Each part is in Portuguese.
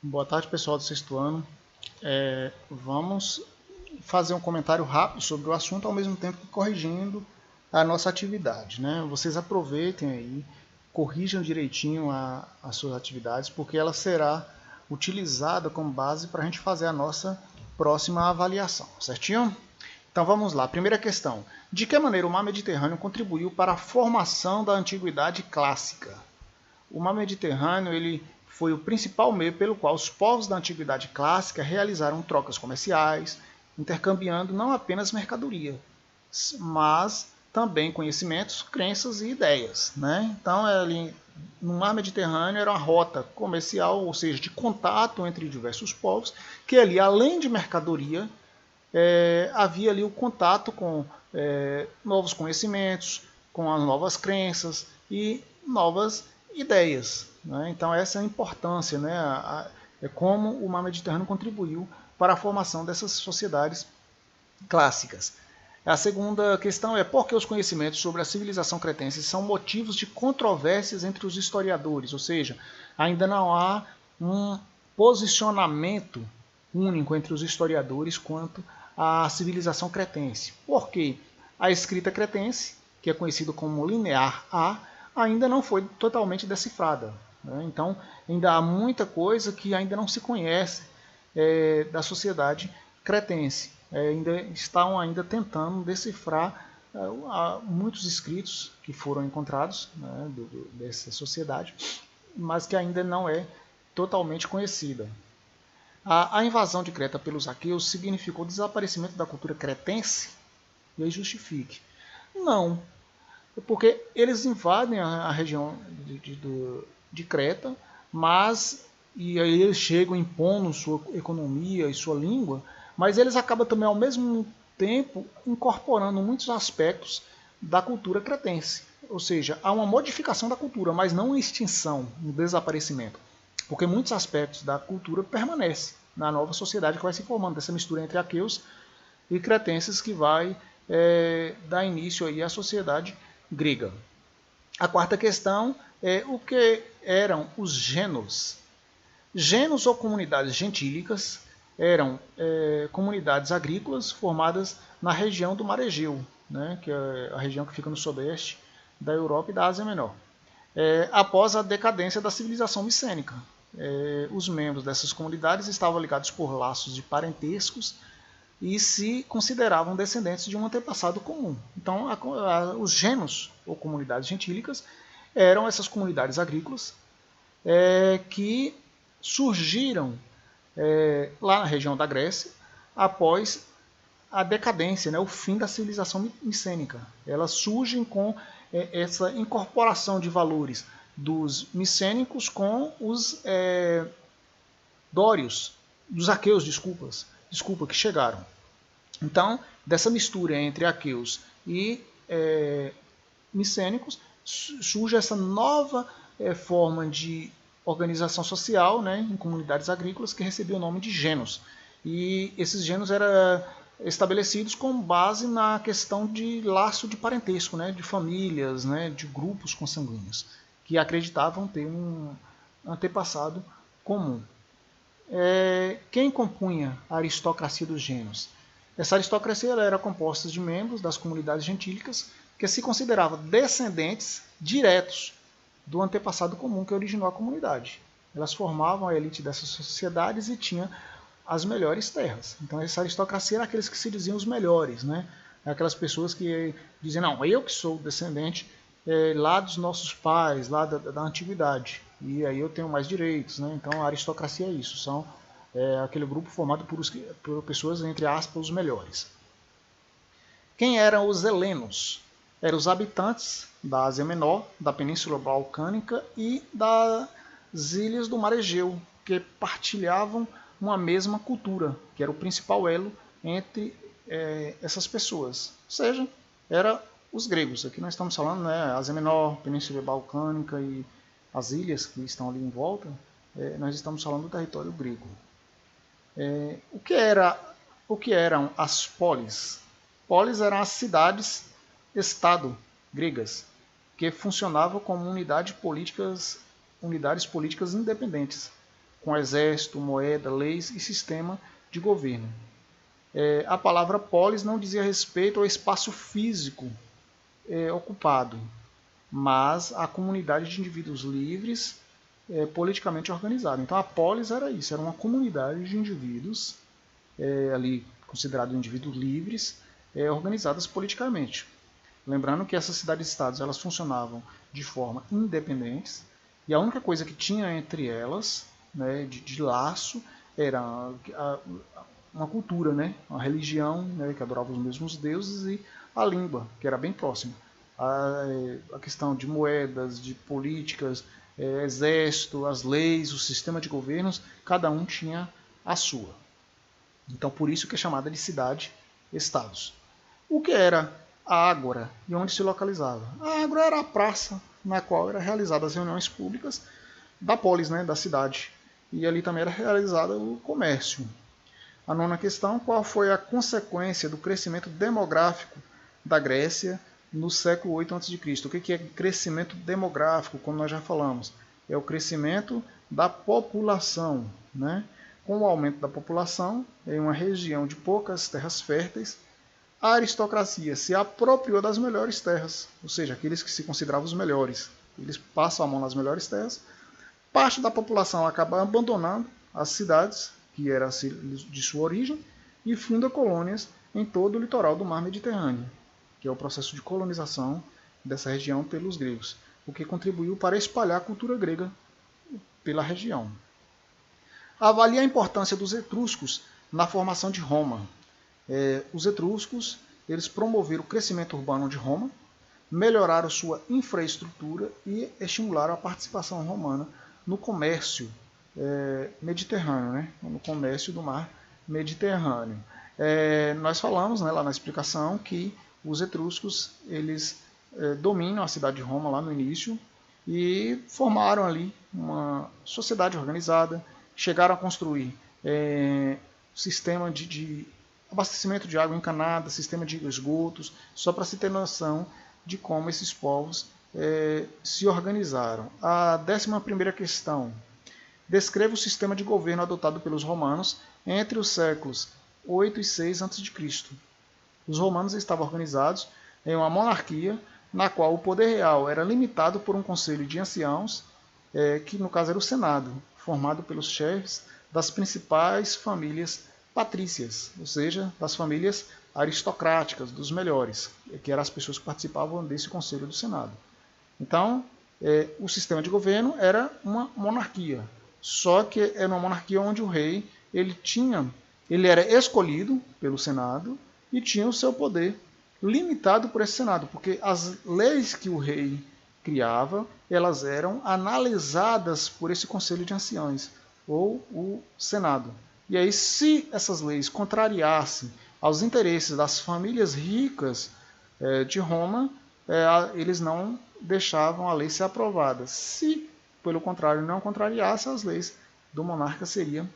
Boa tarde, pessoal do sexto ano. Vamos fazer um comentário rápido sobre o assunto, ao mesmo tempo que corrigindo a nossa atividade, né? Vocês aproveitem aí, corrijam direitinho as suas atividades, porque ela será utilizada como base para a gente fazer a nossa próxima avaliação, certinho? Então vamos lá. Primeira questão. De que maneira o mar Mediterrâneo contribuiu para a formação da antiguidade clássica? O mar Mediterrâneo ele foi o principal meio pelo qual os povos da antiguidade clássica realizaram trocas comerciais, intercambiando não apenas mercadoria, mas também conhecimentos, crenças e ideias. Né? Então, ali, no mar Mediterrâneo era uma rota comercial, ou seja, de contato entre diversos povos, que ali, além de mercadoria, havia ali o contato com novos conhecimentos, com as novas crenças e novas ideias. Né? Então essa é a importância, né? É como o mar Mediterrâneo contribuiu para a formação dessas sociedades clássicas. A segunda questão é por que os conhecimentos sobre a civilização cretense são motivos de controvérsias entre os historiadores, ou seja, ainda não há um posicionamento único entre os historiadores quanto à civilização cretense. Por quê? A escrita cretense, que é conhecida como linear A, ainda não foi totalmente decifrada. Né? Então, ainda há muita coisa que ainda não se conhece da sociedade cretense. Ainda estão tentando decifrar muitos escritos que foram encontrados, né, dessa sociedade, mas que ainda não é totalmente conhecida. A invasão de Creta pelos aqueus significou o desaparecimento da cultura cretense? E aí justifique. Não, porque eles invadem a região de Creta, mas e aí eles chegam impondo sua economia e sua língua, mas eles acabam também ao mesmo tempo incorporando muitos aspectos da cultura cretense. Ou seja, há uma modificação da cultura, mas não uma extinção, um desaparecimento. Porque muitos aspectos da cultura permanecem na nova sociedade que vai se formando, dessa mistura entre aqueus e cretenses que vai dar início aí à sociedade grega. A quarta questão é o que eram os gênos. Gênos ou comunidades gentílicas eram comunidades agrícolas formadas na região do Mar Egeu, né, que é a região que fica no sudeste da Europa e da Ásia Menor. Após a decadência da civilização micênica, os membros dessas comunidades estavam ligados por laços de parentescos e se consideravam descendentes de um antepassado comum. Então, os gênos, ou comunidades gentílicas, eram essas comunidades agrícolas que surgiram lá na região da Grécia após a decadência, né, o fim da civilização micênica. Elas surgem com essa incorporação de valores dos micênicos com os dórios, dos aqueus, desculpa, que chegaram. Então, dessa mistura entre aqueus e micênicos, surge essa nova forma de organização social, né, em comunidades agrícolas, que recebia o nome de gênos. E esses gênos eram estabelecidos com base na questão de laço de parentesco, né, de famílias, né, de grupos consanguíneos, que acreditavam ter um antepassado comum. Quem compunha a aristocracia dos gênos? Essa aristocracia era composta de membros das comunidades gentílicas que se consideravam descendentes diretos do antepassado comum que originou a comunidade. Elas formavam a elite dessas sociedades e tinham as melhores terras. Então essa aristocracia era aqueles que se diziam os melhores, né? Aquelas pessoas que dizem, não, eu que sou descendente lá dos nossos pais, lá da antiguidade, e aí eu tenho mais direitos, né? Então a aristocracia é isso, são aquele grupo formado por pessoas, entre aspas, os melhores. Quem eram os helenos? Eram os habitantes da Ásia Menor, da Península Balcânica e das ilhas do Mar Egeu, que partilhavam uma mesma cultura, que era o principal elo entre essas pessoas. Ou seja, eram os gregos. Aqui nós estamos falando, né, Ásia Menor, Península Balcânica e as ilhas que estão ali em volta, nós estamos falando do território grego. O que eram as polis? Polis eram as cidades-estado gregas, que funcionavam como unidades políticas independentes. com exército, moeda, leis e sistema de governo. A palavra polis não dizia respeito ao espaço físico ocupado, mas à comunidade de indivíduos livres politicamente organizada. Então a polis era isso, era uma comunidade de indivíduos, ali considerados indivíduos livres, organizadas politicamente. Lembrando que essas cidades-estados elas funcionavam de forma independentes, e a única coisa que tinha entre elas, né, de laço, era uma cultura, né, uma religião, né, que adorava os mesmos deuses, e a língua, que era bem próxima. A questão de moedas, de políticas, exército, as leis, o sistema de governos, cada um tinha a sua. Então, por isso que é chamada de cidade-estados. O que era a ágora e onde se localizava? A ágora era a praça na qual eram realizadas as reuniões públicas da polis, né, da cidade. E ali também era realizado o comércio. A nona questão, qual foi a consequência do crescimento demográfico da Grécia no século 8 a.C.? O que é crescimento demográfico, como nós já falamos? É o crescimento da população, né? Com o aumento da população, em uma região de poucas terras férteis, a aristocracia se apropriou das melhores terras, ou seja, aqueles que se consideravam os melhores. Eles passam a mão nas melhores terras. Parte da população acaba abandonando as cidades, que era de sua origem, e funda colônias em todo o litoral do mar Mediterrâneo, que é o processo de colonização dessa região pelos gregos, o que contribuiu para espalhar a cultura grega pela região. Avalie a importância dos etruscos na formação de Roma. Os etruscos eles promoveram o crescimento urbano de Roma, melhoraram sua infraestrutura e estimularam a participação romana no comércio mediterrâneo, né? No comércio do mar Mediterrâneo. Nós falamos, né, lá na explicação que os etruscos eles dominam a cidade de Roma lá no início e formaram ali uma sociedade organizada, chegaram a construir sistema de abastecimento de água encanada, sistema de esgotos, só para se ter noção de como esses povos se organizaram. A 11ª questão. Descreva o sistema de governo adotado pelos romanos entre os séculos 8 e 6 a.C. Os romanos estavam organizados em uma monarquia na qual o poder real era limitado por um conselho de anciãos, que no caso era o Senado, formado pelos chefes das principais famílias patrícias, ou seja, das famílias aristocráticas, dos melhores, que eram as pessoas que participavam desse conselho do Senado. Então, o sistema de governo era uma monarquia, só que era uma monarquia onde o rei ele era escolhido pelo Senado e tinha o seu poder limitado por esse Senado, porque as leis que o rei criava, elas eram analisadas por esse conselho de anciãos, ou o Senado. E aí, se essas leis contrariassem aos interesses das famílias ricas de Roma, eles não deixavam a lei ser aprovada. Se, pelo contrário, não contrariasse, as leis do monarca seriam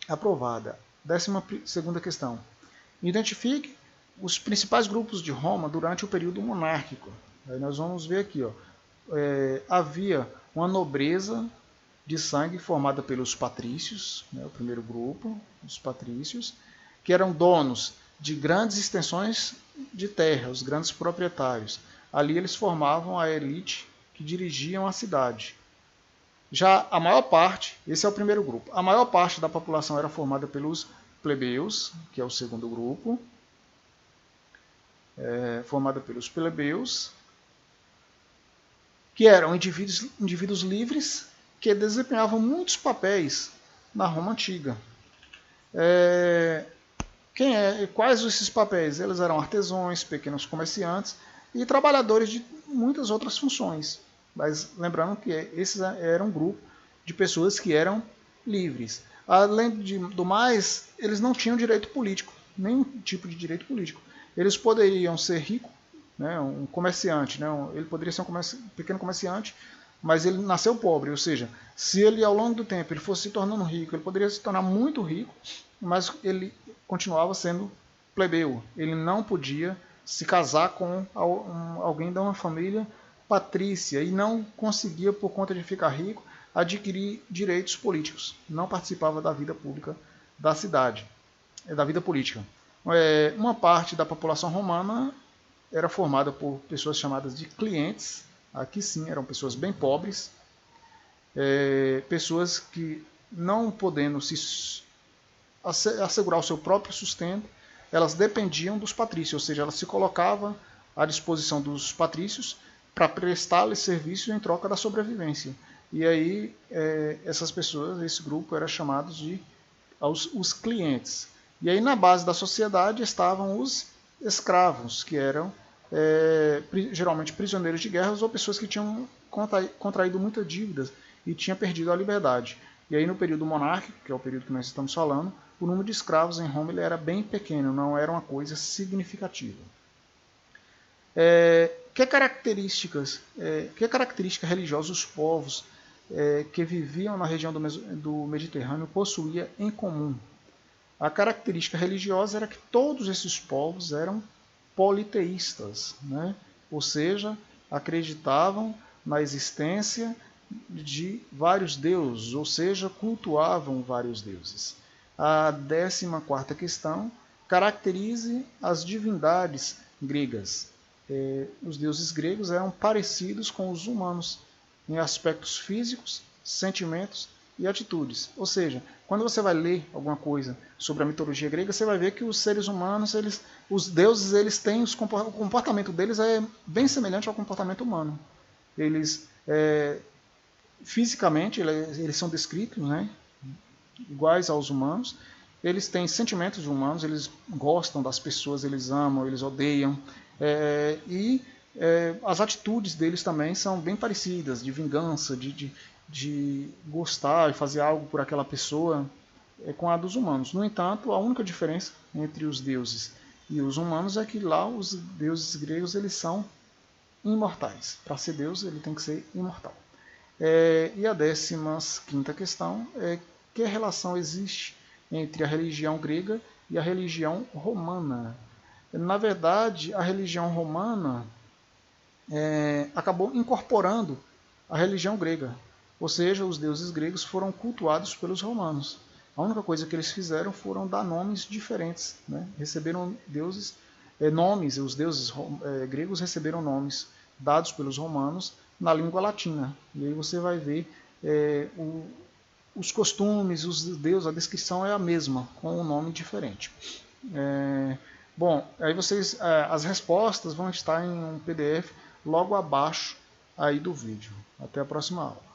aprovadas. 12ª questão. Identifique os principais grupos de Roma durante o período monárquico. Aí nós vamos ver aqui. Havia uma nobreza de sangue formada pelos patrícios, né, o primeiro grupo, os patrícios, que eram donos de grandes extensões de terra, os grandes proprietários. Ali eles formavam a elite que dirigiam a cidade. Já a maior parte, esse é o primeiro grupo, a maior parte da população era formada pelos plebeus, que é o segundo grupo, formada pelos plebeus, que eram indivíduos livres que desempenhavam muitos papéis na Roma antiga. Quais esses papéis? Eles eram artesãos, pequenos comerciantes e trabalhadores de muitas outras funções. Mas lembrando que esses eram um grupo de pessoas que eram livres. Além do mais, eles não tinham direito político, nenhum tipo de direito político. Eles poderiam ser ricos, né, um comerciante, né, ele poderia ser um pequeno comerciante, mas ele nasceu pobre, ou seja, se ele ao longo do tempo ele fosse se tornando rico, ele poderia se tornar muito rico, mas ele continuava sendo plebeu. Ele não podia se casar com alguém de uma família patrícia e não conseguia, por conta de ficar rico, adquirir direitos políticos, não participava da vida pública da cidade, da vida política. Uma parte da população romana era formada por pessoas chamadas de clientes, aqui sim eram pessoas bem pobres, pessoas que não podendo se assegurar o seu próprio sustento, elas dependiam dos patrícios, ou seja, elas se colocavam à disposição dos patrícios para prestar-lhes serviço em troca da sobrevivência. E aí essas pessoas, esse grupo era chamado de os clientes. E aí na base da sociedade estavam os escravos, que eram geralmente prisioneiros de guerras ou pessoas que tinham contraído muitas dívidas e tinham perdido a liberdade. E aí no período monárquico, que é o período que nós estamos falando, o número de escravos em Roma ele era bem pequeno, não era uma coisa significativa. Que característica religiosa os povos que viviam na região do Mediterrâneo possuíam em comum? A característica religiosa era que todos esses povos eram politeístas, né? Ou seja, acreditavam na existência de vários deuses, ou seja, cultuavam vários deuses. A 14ª questão, caracterize as divindades gregas. Os deuses gregos eram parecidos com os humanos em aspectos físicos, sentimentos e atitudes. Ou seja, quando você vai ler alguma coisa sobre a mitologia grega, você vai ver que os seres humanos, os deuses, eles têm o comportamento deles é bem semelhante ao comportamento humano. Eles fisicamente eles são descritos, né, iguais aos humanos. Eles têm sentimentos humanos, eles gostam das pessoas, eles amam, eles odeiam. As atitudes deles também são bem parecidas, de vingança, de gostar e fazer algo por aquela pessoa, com a dos humanos. No entanto, a única diferença entre os deuses e os humanos é que lá os deuses gregos eles são imortais. Para ser deus, ele tem que ser imortal. E a 15ª questão é que relação existe entre a religião grega e a religião romana. Na verdade, a religião romana acabou incorporando a religião grega. Ou seja, os deuses gregos foram cultuados pelos romanos. A única coisa que eles fizeram foram dar nomes diferentes, né? Receberam nomes, os deuses gregos receberam nomes dados pelos romanos na língua latina. E aí você vai ver os costumes, os deuses, a descrição é a mesma, com um nome diferente. Bom, aí as respostas vão estar em um PDF logo abaixo aí do vídeo. Até a próxima aula.